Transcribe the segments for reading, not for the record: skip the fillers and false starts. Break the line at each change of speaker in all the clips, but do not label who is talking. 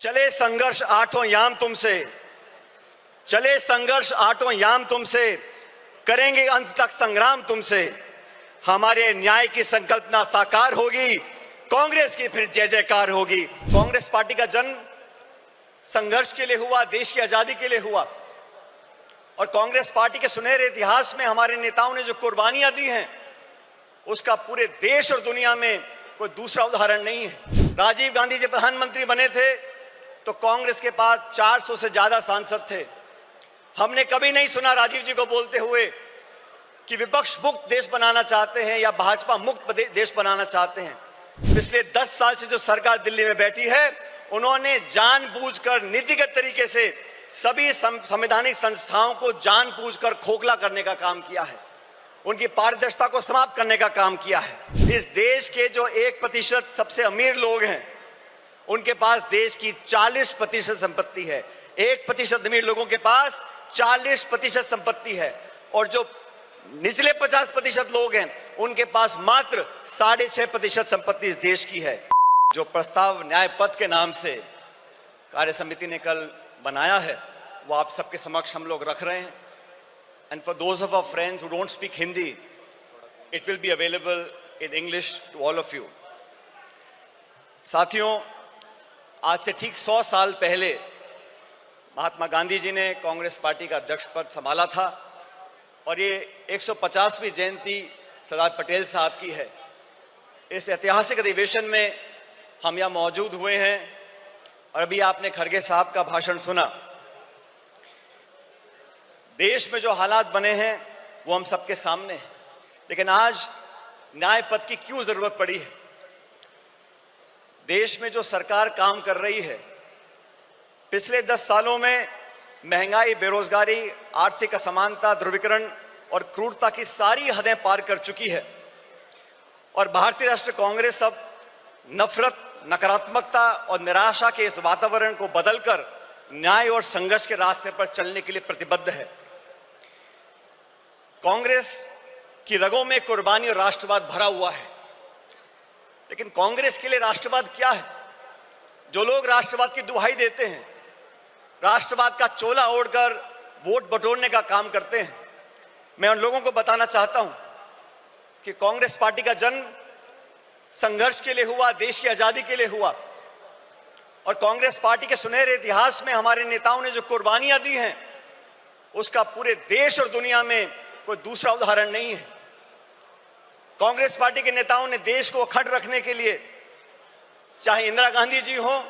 चले संघर्ष आठों याम तुमसे, चले संघर्ष आठों याम तुमसे, करेंगे अंत तक संग्राम तुमसे। हमारे न्याय की संकल्पना साकार होगी, कांग्रेस की फिर जय जयकार होगी। कांग्रेस पार्टी का जन्म संघर्ष के लिए हुआ, देश की आजादी के लिए हुआ। और कांग्रेस पार्टी के सुनहरे इतिहास में हमारे नेताओं ने जो कुर्बानियां दी हैं, उसका पूरे देश और दुनिया में कोई दूसरा उदाहरण नहीं है। राजीव गांधी जी प्रधानमंत्री बने थे तो कांग्रेस के पास 400 से ज्यादा सांसद थे। हमने कभी नहीं सुना राजीव जी को बोलते हुए कि विपक्ष मुक्त देश बनाना चाहते हैं या भाजपा मुक्त देश बनाना चाहते हैं। पिछले 10 साल से जो सरकार दिल्ली में बैठी है, उन्होंने जानबूझकर नीतिगत तरीके से सभी संवैधानिक संस्थाओं को जानबूझकर खोखला करने का काम किया है, उनकी पारदर्शिता को समाप्त करने का काम किया है। इस देश के जो 1% सबसे अमीर लोग हैं, उनके पास देश की 40% संपत्ति है। 1% अमीर लोगों के पास 40% संपत्ति है और जो निचले 50% लोग हैं, उनके पास मात्र 6.5% संपत्ति इस देश की है। जो प्रस्ताव न्याय पथ के नाम से कार्य समिति ने कल बनाया है, वो आप सबके समक्ष हम लोग रख रहे हैं। And for those of our friends who don't speak Hindi, it will be available in English to all of you. साथियों, आज से ठीक 100 साल पहले महात्मा गांधी जी ने कांग्रेस पार्टी का अध्यक्ष पद संभाला था और ये 150वीं जयंती सरदार पटेल साहब की है। इस ऐतिहासिक अधिवेशन में हम यहाँ मौजूद हुए हैं और अभी आपने खड़गे साहब का भाषण सुना। देश में जो हालात बने हैं वो हम सबके सामने हैं, लेकिन आज न्याय पथ की क्यों जरूरत पड़ी है? देश में जो सरकार काम कर रही है, पिछले 10 सालों में महंगाई, बेरोजगारी, आर्थिक असमानता, ध्रुवीकरण और क्रूरता की सारी हदें पार कर चुकी है और भारतीय राष्ट्रीय कांग्रेस अब नफरत, नकारात्मकता और निराशा के इस वातावरण को बदलकर न्याय और संघर्ष के रास्ते पर चलने के लिए प्रतिबद्ध है। कांग्रेस की रगों में कुर्बानी और राष्ट्रवाद भरा हुआ है, लेकिन कांग्रेस के लिए राष्ट्रवाद क्या है? जो लोग राष्ट्रवाद की दुहाई देते हैं, राष्ट्रवाद का चोला ओढ़कर वोट बटोरने का काम करते हैं, मैं उन लोगों को बताना चाहता हूं कि कांग्रेस पार्टी का जन्म संघर्ष के लिए हुआ, देश की आजादी के लिए हुआ। और कांग्रेस पार्टी के सुनहरे इतिहास में हमारे नेताओं ने जो कुर्बानियां दी हैं, उसका पूरे देश और दुनिया में कोई दूसरा उदाहरण नहीं है। कांग्रेस पार्टी के नेताओं ने देश को अखंड रखने के लिए, चाहे इंदिरा गांधी जी हो,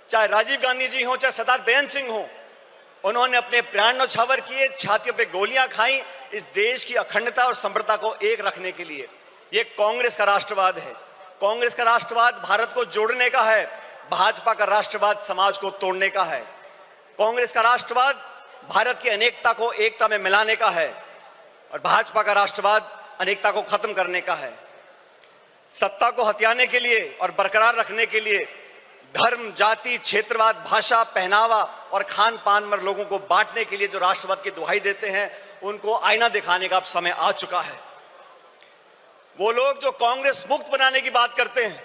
चाहे राजीव गांधी जी हो, चाहे सरदार बेअंत सिंह हो, उन्होंने अपने प्राण न्यौछावर किए, छातियों पे गोलियां खाई इस देश की अखंडता और समृद्धता को एक रखने के लिए। ये कांग्रेस का राष्ट्रवाद है। कांग्रेस का राष्ट्रवाद भारत को जोड़ने का है, भाजपा का राष्ट्रवाद समाज को तोड़ने का है। कांग्रेस का राष्ट्रवाद भारत की अनेकता को एकता में मिलाने का है और भाजपा का राष्ट्रवाद अनेकता को खत्म करने का है। सत्ता को हथियाने के लिए और बरकरार रखने के लिए धर्म, जाति, क्षेत्रवाद, भाषा, पहनावा और खान पान पर लोगों को बांटने के लिए जो राष्ट्रवाद की दुहाई देते हैं, उनको आईना दिखाने का अब समय आ चुका है। वो लोग जो कांग्रेस मुक्त बनाने की बात करते हैं,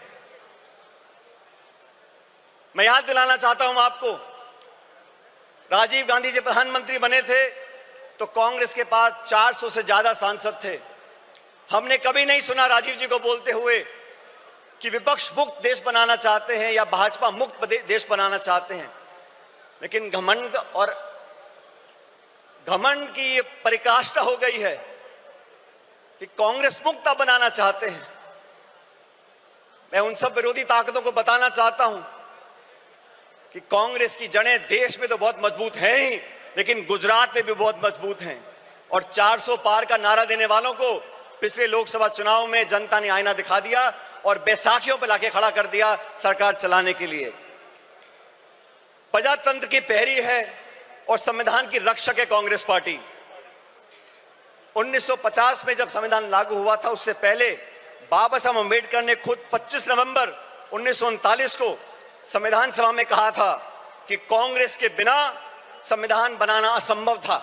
मैं याद दिलाना चाहता हूं आपको, राजीव गांधी जी प्रधानमंत्री बने थे तो कांग्रेस के पास 400 से ज्यादा सांसद थे। हमने कभी नहीं सुना राजीव जी को बोलते हुए कि विपक्ष मुक्त देश बनाना चाहते हैं या भाजपा मुक्त देश बनाना चाहते हैं। लेकिन घमंड की ये परिकाष्ठा हो गई है कि कांग्रेस मुक्त बनाना चाहते हैं। मैं उन सब विरोधी ताकतों को बताना चाहता हूं कि कांग्रेस की जड़ें देश में तो बहुत मजबूत हैं ही, लेकिन गुजरात में भी बहुत मजबूत हैं। और 400 पार का नारा देने वालों को पिछले लोकसभा चुनाव में जनता ने आईना दिखा दिया और बैसाखियों पर लाके खड़ा कर दिया सरकार चलाने के लिए। प्रजातंत्र की पहरी है और संविधान की रक्षक है कांग्रेस पार्टी। 1950 में जब संविधान लागू हुआ था, उससे पहले बाबा साहब अम्बेडकर ने खुद 25 नवंबर 1939 को संविधान सभा में कहा था कि कांग्रेस के बिना संविधान बनाना असंभव था।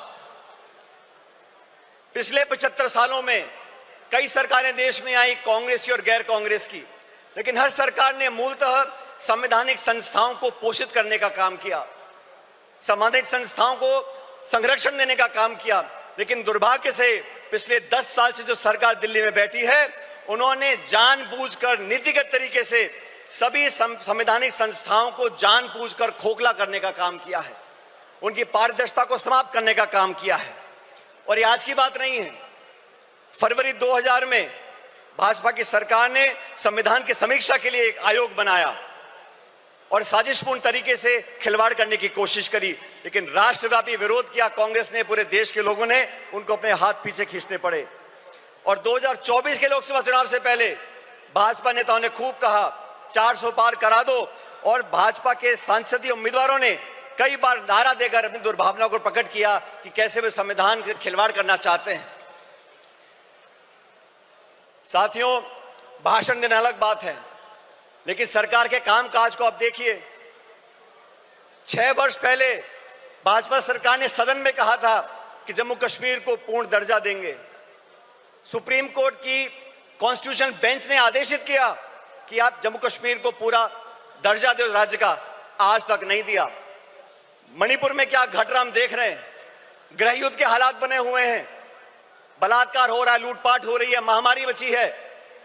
पिछले 75 सालों में कई सरकारें देश में आई, कांग्रेस की और गैर कांग्रेस की, लेकिन हर सरकार ने मूलतः संवैधानिक संस्थाओं को पोषित करने का काम किया, संवैधानिक संस्थाओं को संरक्षण देने का काम किया। लेकिन दुर्भाग्य से पिछले 10 साल से जो सरकार दिल्ली में बैठी है, उन्होंने जानबूझकर नीतिगत तरीके से सभी संवैधानिक संस्थाओं को जानबूझकर खोखला करने का काम किया है, उनकी पारदर्शिता को समाप्त करने का काम किया है। और ये आज की बात नहीं है। फरवरी 2000 में भाजपा की सरकार ने संविधान की समीक्षा के लिए एक आयोग बनाया और साजिशपूर्ण तरीके से खिलवाड़ करने की कोशिश करी, लेकिन राष्ट्रव्यापी विरोध किया कांग्रेस ने, पूरे देश के लोगों ने उनको अपने हाथ पीछे खींचने पड़े। और 2024 के लोकसभा चुनाव से पहले भाजपा नेताओं ने खूब कहा 400 पार करा दो, और भाजपा के सांसदीय उम्मीदवारों ने कई बार नारा देकर अपनी दुर्भावनाओं को प्रकट किया कि कैसे वे संविधान के खिलवाड़ करना चाहते हैं। साथियों, भाषण देना अलग बात है, लेकिन सरकार के कामकाज को आप देखिए। 6 वर्ष पहले भाजपा सरकार ने सदन में कहा था कि जम्मू कश्मीर को पूर्ण दर्जा देंगे। सुप्रीम कोर्ट की कॉन्स्टिट्यूशनल बेंच ने आदेशित किया कि आप जम्मू कश्मीर को पूरा दर्जा दो राज्य का, आज तक नहीं दिया। मणिपुर में क्या घट रहा हम देख रहे हैं, गृह युद्ध के हालात बने हुए हैं, बलात्कार हो रहा है, लूटपाट हो रही है, महामारी बची है,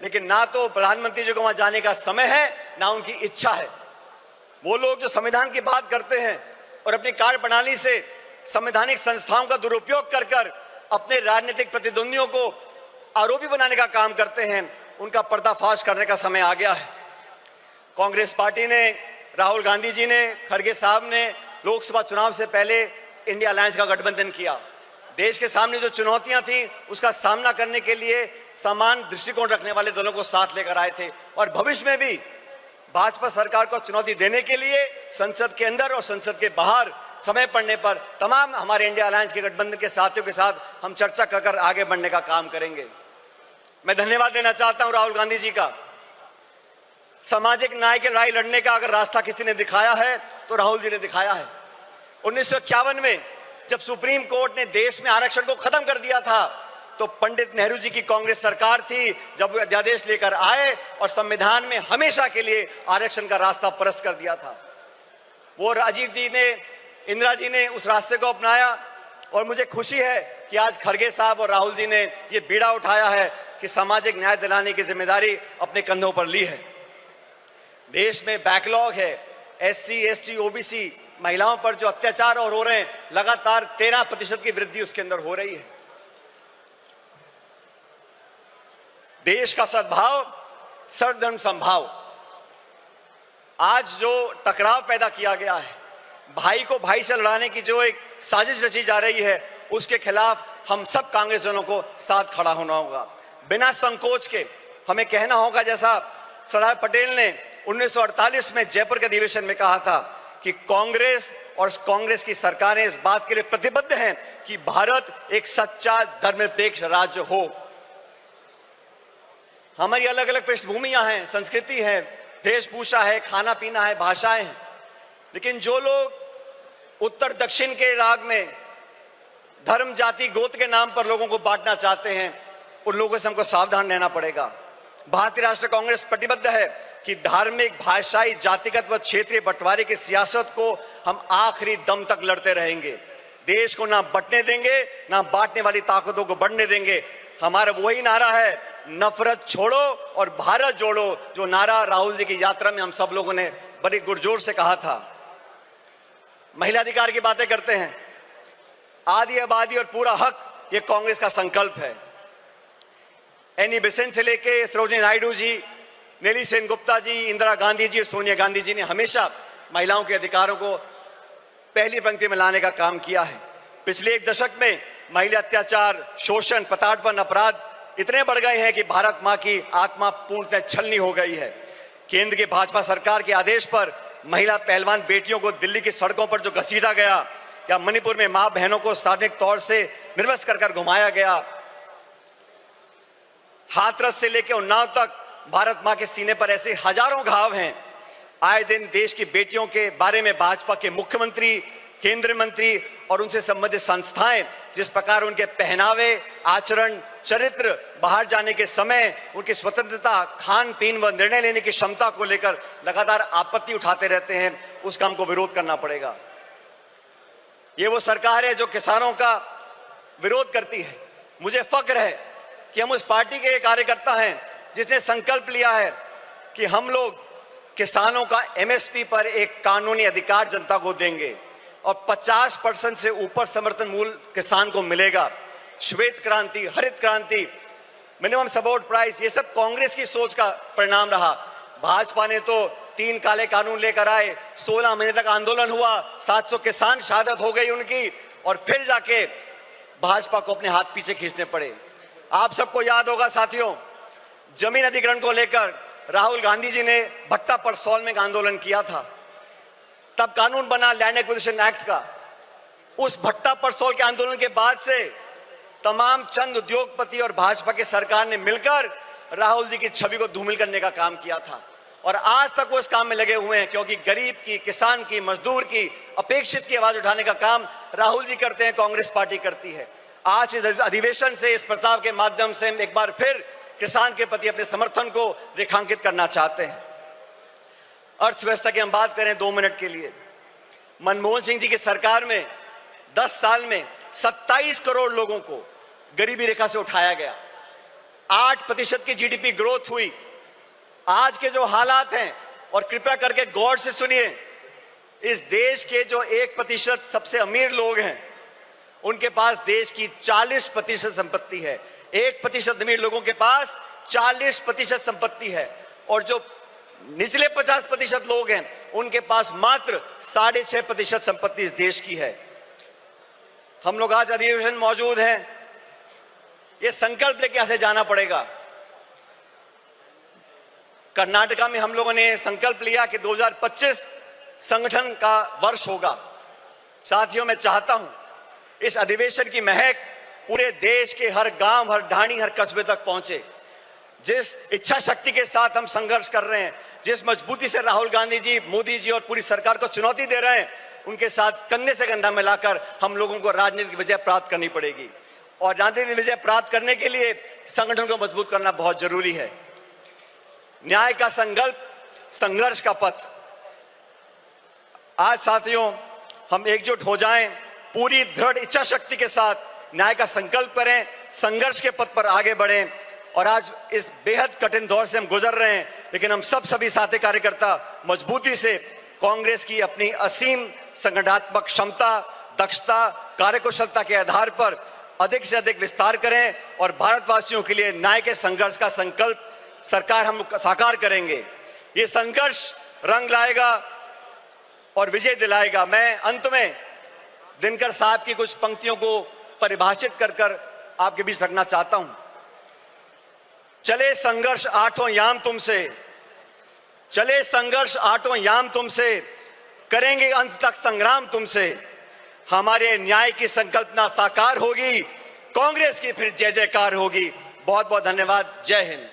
लेकिन ना तो प्रधानमंत्री जी को वहां जाने का समय है, ना उनकी इच्छा है। वो लोग जो संविधान की बात करते हैं और अपनी कार्यप्रणाली से संवैधानिक संस्थाओं का दुरुपयोग कर कर अपने राजनीतिक प्रतिद्वंदियों को आरोपी बनाने का काम करते हैं, उनका पर्दाफाश करने का समय आ गया है। कांग्रेस पार्टी ने, राहुल गांधी जी ने, खड़गे साहब ने लोकसभा चुनाव से पहले इंडिया अलायंस का गठबंधन किया। देश के सामने जो चुनौतियां थी उसका सामना करने के लिए समान दृष्टिकोण रखने वाले दलों को साथ लेकर आए थे, और भविष्य में भी भाजपा सरकार को चुनौती देने के लिए संसद के अंदर और संसद के बाहर समय पड़ने पर तमाम हमारे इंडिया अलायंस के गठबंधन के साथियों के साथ हम चर्चा कर आगे बढ़ने का काम करेंगे। मैं धन्यवाद देना चाहता हूं राहुल गांधी जी का। सामाजिक न्याय की लड़ाई लड़ने का अगर रास्ता किसी ने दिखाया है तो राहुल जी ने दिखाया है। 1951 में जब सुप्रीम कोर्ट ने देश में आरक्षण को खत्म कर दिया था, तो पंडित नेहरू जी की कांग्रेस सरकार थी जब वो अध्यादेश लेकर आए और संविधान में हमेशा के लिए आरक्षण का रास्ता परस्त कर दिया था। वो राजीव जी ने, इंदिरा जी ने उस रास्ते को अपनाया, और मुझे खुशी है कि आज खड़गे साहब और राहुल जी ने ये बीड़ा उठाया है कि सामाजिक न्याय दिलाने की जिम्मेदारी अपने कंधों पर ली है। देश में बैकलॉग है, SC, ST, OBC महिलाओं पर जो अत्याचार और हो रहे हैं, लगातार 13% की वृद्धि उसके अंदर हो रही है। देश का सद्भाव, सर्वधर्म समभाव, आज जो टकराव पैदा किया गया है, भाई को भाई से लड़ाने की जो एक साजिश रची जा रही है, उसके खिलाफ हम सब कांग्रेसजनों को साथ खड़ा होना होगा। बिना संकोच के हमें कहना होगा, जैसा सरदार पटेल ने 1948 में जयपुर के अधिवेशन में कहा था कि कांग्रेस और कांग्रेस की सरकारें इस बात के लिए प्रतिबद्ध हैं कि भारत एक सच्चा धर्मनिरपेक्ष राज्य हो। हमारी अलग अलग पृष्ठभूमियां हैं, संस्कृति है, वेशभूषा है, खाना पीना है, भाषाएं हैं, लेकिन जो लोग उत्तर दक्षिण के राग में धर्म, जाति, गोत्र के नाम पर लोगों को बांटना चाहते हैं, उन लोगों से हमको सावधान रहना पड़ेगा। भारतीय राष्ट्रीय कांग्रेस प्रतिबद्ध है कि धार्मिक, भाषाई, जातिगत व क्षेत्रीय बंटवारे की सियासत को हम आखिरी दम तक लड़ते रहेंगे। देश को ना बंटने देंगे, ना बांटने वाली ताकतों को बढ़ने देंगे। हमारा वही नारा है, नफरत छोड़ो और भारत जोड़ो, जो नारा राहुल जी की यात्रा में हम सब लोगों ने बड़ी गुरजोर से कहा था। महिला अधिकार की बातें करते हैं, आदि आबादी और पूरा हक, ये कांग्रेस का संकल्प है। एनी बेसेंट से लेके सरोजिनी नायडू जी, नेली सेनगुप्ता जी, इंदिरा गांधी जी, सोनिया गांधी जी ने हमेशा महिलाओं के अधिकारों को पहली पंक्ति में लाने का काम किया है। पिछले 1 दशक में महिला अत्याचार, शोषण, प्रताड़पन अपराध इतने बढ़ गए हैं कि भारत मां की आत्मा पूर्णतः छलनी हो गई है। केंद्र की भाजपा सरकार के आदेश पर महिला पहलवान बेटियों को दिल्ली की सड़कों पर जो घसीटा गया, या मणिपुर में मां बहनों को सार्वजनिक तौर से निर्वस्त्र कर घुमाया गया, हाथरस से लेकर उन्नाव तक भारत मां के सीने पर ऐसे हजारों घाव हैं। आए दिन देश की बेटियों के बारे में भाजपा के मुख्यमंत्री, केंद्रीय मंत्री और उनसे संबंधित संस्थाएं जिस प्रकार उनके पहनावे, आचरण, चरित्र, बाहर जाने के समय उनकी स्वतंत्रता, खान पीन व निर्णय लेने की क्षमता को लेकर लगातार आपत्ति उठाते रहते हैं, उसका हमको विरोध करना पड़ेगा। ये वो सरकार है जो किसानों का विरोध करती है। मुझे फक्र है कि हम उस पार्टी के कार्यकर्ता हैं जिसने संकल्प लिया है कि हम लोग किसानों का एमएसपी पर एक कानूनी अधिकार जनता को देंगे और 50% से ऊपर समर्थन मूल्य किसान को मिलेगा। श्वेत क्रांति, हरित क्रांति, मिनिमम सपोर्ट प्राइस, ये सब कांग्रेस की सोच का परिणाम रहा। भाजपा ने तो 3 काले कानून लेकर आए, 16 महीने तक आंदोलन हुआ, 700 किसान शहादत हो गई उनकी, और फिर जाके भाजपा को अपने हाथ पीछे खींचने पड़े। आप सबको याद होगा साथियों, जमीन अधिग्रहण को लेकर राहुल गांधी जी ने भट्टा परसौल में एक आंदोलन किया था। तब कानून बना लैंड एक्विजिशन एक्ट का। उस भट्टा परसौल के आंदोलन के बाद से तमाम चंद उद्योगपति और भाजपा की सरकार ने मिलकर राहुल जी की छवि को धूमिल करने का काम किया था, और आज तक वो इस काम में लगे हुए हैं, क्योंकि गरीब की, किसान की, मजदूर की, अपेक्षित की आवाज उठाने का काम राहुल जी करते हैं, कांग्रेस पार्टी करती है। आज इस अधिवेशन से, इस प्रस्ताव के माध्यम से हम एक बार फिर किसान के प्रति अपने समर्थन को रेखांकित करना चाहते हैं। अर्थव्यवस्था की हम बात करें 2 मिनट के लिए, मनमोहन सिंह जी की सरकार में 10 साल में 27 करोड़ लोगों को गरीबी रेखा से उठाया गया, 8% की जीडीपी ग्रोथ हुई। आज के जो हालात हैं, और कृपया करके गौर से सुनिए, इस देश के जो 1% सबसे अमीर लोग हैं उनके पास देश की 40% संपत्ति है। 1% अमीर लोगों के पास 40% संपत्ति है, और जो निचले 50% लोग हैं उनके पास मात्र 6.5% संपत्ति इस देश की है। हम लोग आज अधिवेशन मौजूद हैं, ये संकल्प लेके यहां से जाना पड़ेगा। कर्नाटका में हम लोगों ने संकल्प लिया कि 2025 संगठन का वर्ष होगा। साथियों, मैं चाहता हूं इस अधिवेशन की महक पूरे देश के हर गांव, हर ढाणी, हर कस्बे तक पहुंचे। जिस इच्छा शक्ति के साथ हम संघर्ष कर रहे हैं, जिस मजबूती से राहुल गांधी जी, मोदी जी और पूरी सरकार को चुनौती दे रहे हैं, उनके साथ कंधे से कंधा मिलाकर हम लोगों को राजनीतिक विजय प्राप्त करनी पड़ेगी। और राजनीतिक विजय प्राप्त करने के लिए संगठन को मजबूत करना बहुत जरूरी है। न्याय का संकल्प, संघर्ष का पथ। आज साथियों, हम एकजुट हो जाएं, पूरी दृढ़ इच्छा शक्ति के साथ न्याय का संकल्प करें, संघर्ष के पथ पर आगे बढ़ें। और आज इस बेहद कठिन दौर से हम गुजर रहे हैं, लेकिन हम सभी साथी कार्यकर्ता मजबूती से कांग्रेस की अपनी असीम संगठनात्मक क्षमता, दक्षता, कार्यकुशलता के आधार पर अधिक से अधिक विस्तार करें, और भारतवासियों के लिए न्याय के संघर्ष का संकल्प सरकार हम साकार करेंगे। ये संघर्ष रंग लाएगा और विजय दिलाएगा। मैं अंत में दिनकर साहब की कुछ पंक्तियों को परिभाषित कर आपके बीच रखना चाहता हूं। चले संघर्ष आठों याम तुमसे, चले संघर्ष आठों याम तुमसे, करेंगे अंत तक संग्राम तुमसे। हमारे न्याय की संकल्पना साकार होगी, कांग्रेस की फिर जय जयकार होगी। बहुत बहुत धन्यवाद। जय हिंद।